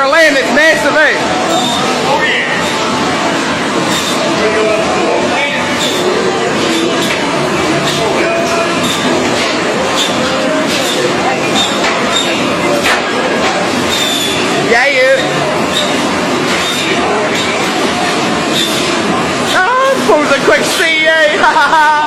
a land that's massive, eh? Oh yeah. Yeah, you. Oh, pulls a quick CA. Ha ha ha.